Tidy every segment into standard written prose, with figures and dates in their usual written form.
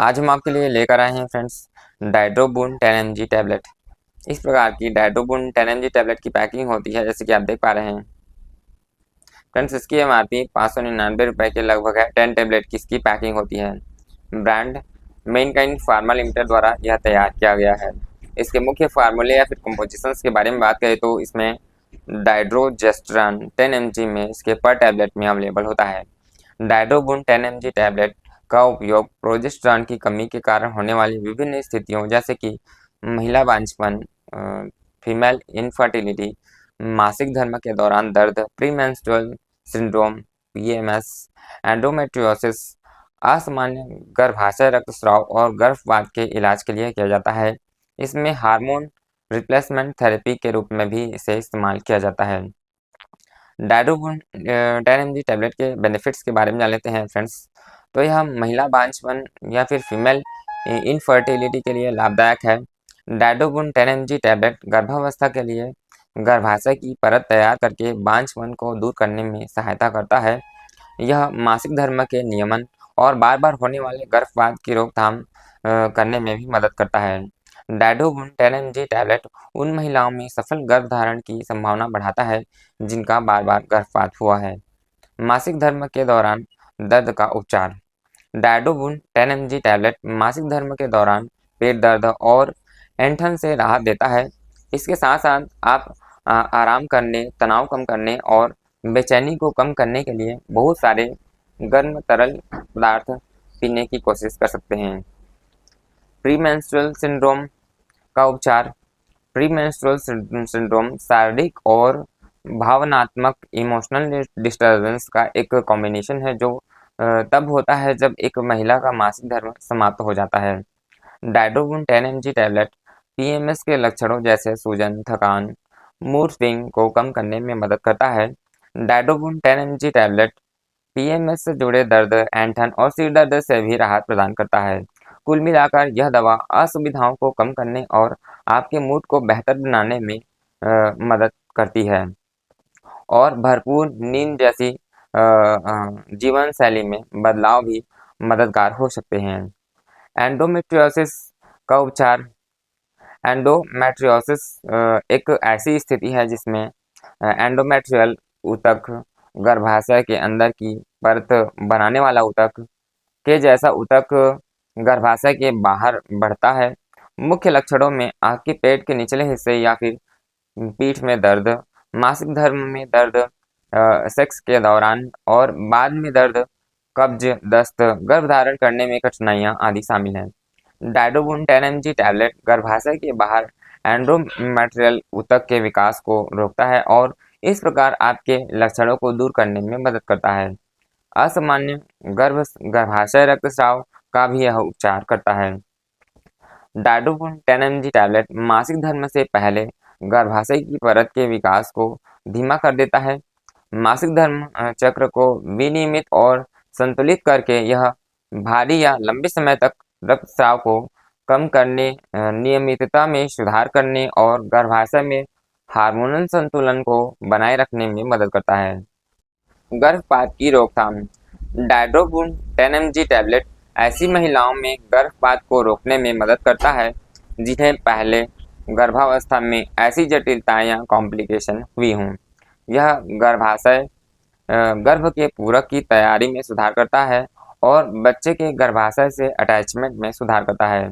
आज हम आपके लिए लेकर आए हैं फ्रेंड्स डाइड्रोबून 10 mg टैबलेट। इस प्रकार की डाइड्रोबून 10 mg टैबलेट की पैकिंग होती है, जैसे कि आप देख पा रहे हैं फ्रेंड्स। इसकी MRP 599 रुपये के लगभग है। 10 टैबलेट की इसकी पैकिंग होती है। ब्रांड मैनकाइंड फार्मा लिमिटेड द्वारा यह तैयार किया गया है। इसके मुख्य फार्मूले या फिर कंपोजिशंस के बारे में बात करें तो इसमें डाइड्रोजेस्ट्रान 10 mg में इसके पर टैबलेट में अवेलेबल होता है। डाइड्रोबून 10 mg टैबलेट का उपयोग प्रोजेस्टेरॉन की कमी के कारण होने वाली विभिन्न स्थितियों जैसे कि महिला बांझपन, फीमेल इनफर्टिलिटी, मासिक धर्म के दौरान दर्द, प्रीमेंस्ट्रुअल सिंड्रोम PMS, एंडोमेट्रियोसिस, असामान्य गर्भाशय रक्तस्राव और गर्भपात के इलाज के लिए किया जाता है। इसमें हार्मोन रिप्लेसमेंट थेरेपी के रूप में भी इसे इस्तेमाल किया जाता है। डाइड्रोबून 10 mg टैबलेट के बेनिफिट्स के बारे में जान लेते हैं फ्रेंड्स। तो यह महिला बांझपन या फिर फीमेल इनफर्टिलिटी के लिए लाभदायक है। डाइड्रोबून 10 mg टैबलेट गर्भावस्था के लिए गर्भाशय की परत तैयार करके बांझपन को दूर करने में सहायता करता है। यह मासिक धर्म के नियमन और बार बार होने वाले गर्भपात की रोकथाम करने में भी मदद करता है। डाइड्रोबून 10 mg टैबलेट उन महिलाओं में सफल गर्भधारण की संभावना बढ़ाता है जिनका बार बार गर्भपात हुआ है। मासिक धर्म के दौरान दर्द का उपचार। डाइड्रोबून 10 mg टैबलेट मासिक धर्म के दौरान पेट दर्द और ऐंठन से राहत देता है। इसके साथ साथ आप आराम करने, तनाव कम करने और बेचैनी को कम करने के लिए बहुत सारे गर्म तरल पदार्थ पीने की कोशिश कर सकते हैं। प्रीमेंस्ट्रुअल सिंड्रोम का उपचार। प्रीमेंस्ट्रुअल सिंड्रोम शारीरिक और भावनात्मक इमोशनल डिस्टर्बेंस का एक कॉम्बिनेशन है जो तब होता है जब एक महिला का मासिक धर्म समाप्त हो जाता है। डाइड्रोबून 10 mg टैबलेट PMS के लक्षणों जैसे सूजन, थकान, मूड स्विंग को कम करने में मदद करता है। डाइड्रोबून 10 mg टैबलेट PMS से जुड़े दर्द, ऐंठन और सिर दर्द से भी राहत प्रदान करता है। कुल मिलाकर यह दवा असुविधाओं को कम करने और आपके मूड को बेहतर बनाने में मदद करती है और भरपूर नींद जैसी जीवन शैली में बदलाव भी मददगार हो सकते हैं। एंडोमेट्रियोसिस का उपचार। एंडोमेट्रियोसिस एक ऐसी स्थिति है जिसमें एंडोमेट्रियल ऊतक गर्भाशय के अंदर की परत बनाने वाला ऊतक के जैसा ऊतक गर्भाशय के बाहर बढ़ता है। मुख्य लक्षणों में आपके पेट के निचले हिस्से या फिर पीठ में दर्द, मासिक धर्म में दर्द, सेक्स के दौरान और बाद में दर्द, कब्ज, दस्त, गर्भधारण करने में कठिनाइयां आदि शामिल हैं। डाइड्रोबून 10 mg टैबलेट गर्भाशय के बाहर एंडोमेट्रियल ऊतक के विकास को रोकता है और इस प्रकार आपके लक्षणों को दूर करने में मदद करता है। असामान्य गर्भाशय रक्तस्राव का भी यह उपचार करता है। डाइड्रोबून 10 mg टैबलेट मासिक धर्म से पहले गर्भाशय की परत के विकास को धीमा कर देता है। मासिक धर्म चक्र को विनियमित और संतुलित करके यह भारी या लंबे समय तक रक्तस्राव को कम करने, नियमितता में सुधार करने और गर्भाशय में हार्मोनल संतुलन को बनाए रखने में मदद करता है। गर्भपात की रोकथाम। डाइड्रोबून 10 mg टैबलेट ऐसी महिलाओं में गर्भपात को रोकने में मदद करता है जिन्हें पहले गर्भावस्था में ऐसी जटिलताएं या कॉम्प्लिकेशन हुई हों। यह गर्भाशय गर्भ के पूरक की तैयारी में सुधार करता है और बच्चे के गर्भाशय से अटैचमेंट में सुधार करता है।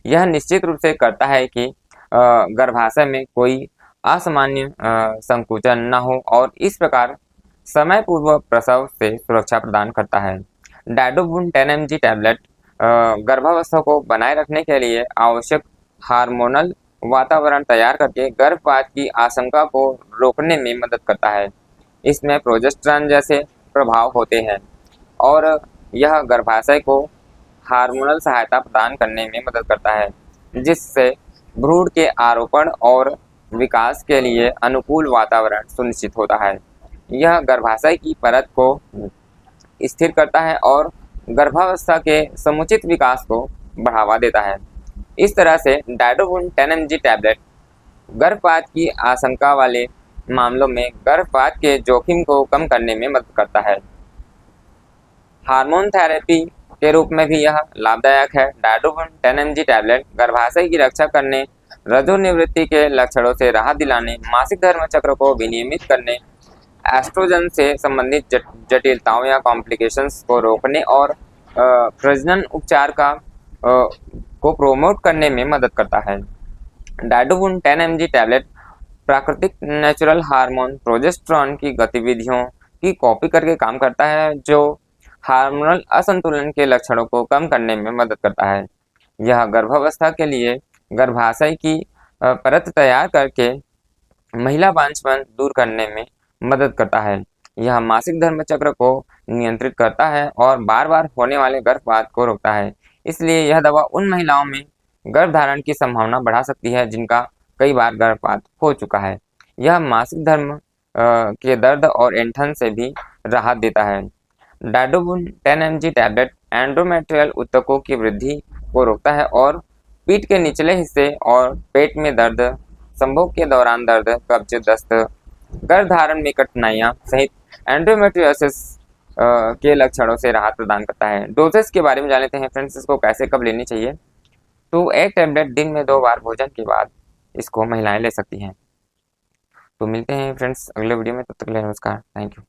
यह निश्चित रूप से करता है कि गर्भाशय में कोई असामान्य संकुचन न हो और इस प्रकार समय पूर्व प्रसव से सुरक्षा प्रदान करता है। डाइड्रोबून 10 mg टैबलेट गर्भावस्था को बनाए रखने के लिए आवश्यक हार्मोनल वातावरण तैयार करके गर्भपात की आशंका को रोकने में मदद करता है। इसमें प्रोजेस्टेरॉन जैसे प्रभाव होते हैं और यह गर्भाशय को हार्मोनल सहायता प्रदान करने में मदद करता है जिससे भ्रूण के आरोपण और विकास के लिए अनुकूल वातावरण सुनिश्चित होता है। यह गर्भाशय की परत को स्थिर करता है और गर्भावस्था के समुचित विकास को बढ़ावा देता है। इस तरह से डाइड्रोबून 10 mg टैबलेट गर्भपात की आशंका वाले मामलों में गर्भपात के जोखिम को कम करने में मदद करता है। हार्मोन थेरेपी के रूप में भी यह लाभदायक है। डायड्रोबोन 10 mg टैबलेट गर्भाशय की रक्षा करने, रजोनिवृत्ति के लक्षणों से राहत दिलाने, मासिक धर्म चक्र को विनियमित करने, एस्ट्रोजन से संबंधित जटिलताओं या कॉम्प्लिकेशंस को रोकने और प्रजनन उपचार को प्रोमोट करने में मदद करता है। डायड्रोबोन 10 mg टैबलेट प्राकृतिक नेचुरल हार्मोन प्रोजेस्टेरॉन की गतिविधियों की कॉपी करके काम करता है, जो हार्मोनल असंतुलन के लक्षणों को कम करने में मदद करता है। यह गर्भावस्था के लिए गर्भाशय की परत तैयार करके महिला बांझपन दूर करने में मदद करता है। यह मासिक धर्म चक्र को नियंत्रित करता है और बार बार होने वाले गर्भपात को रोकता है। इसलिए यह दवा उन महिलाओं में गर्भधारण की संभावना बढ़ा सकती है जिनका कई बार गर्भपात हो चुका है। यह मासिक धर्म के दर्द और ऐंठन से भी राहत देता है। डायड्रोबोन 10 mg टैबलेट एंडोमेट्रियल ऊतकों की वृद्धि को रोकता है और पीठ के निचले हिस्से और पेट में दर्द, संभोग के दौरान दर्द, कब्ज, दस्त, गर्भधारण में कठिनाइयां सहित एंडोमेट्रियोसिस के लक्षणों से राहत प्रदान करता है। डोजेस के बारे में जान लेते हैं फ्रेंड्स, इसको कैसे कब लेनी चाहिए। तो एक टैबलेट दिन में 2 बार भोजन के बाद इसको महिलाएं ले सकती हैं। तो मिलते हैं फ्रेंड्स अगले वीडियो में, तब तक के लिए नमस्कार, थैंक यू।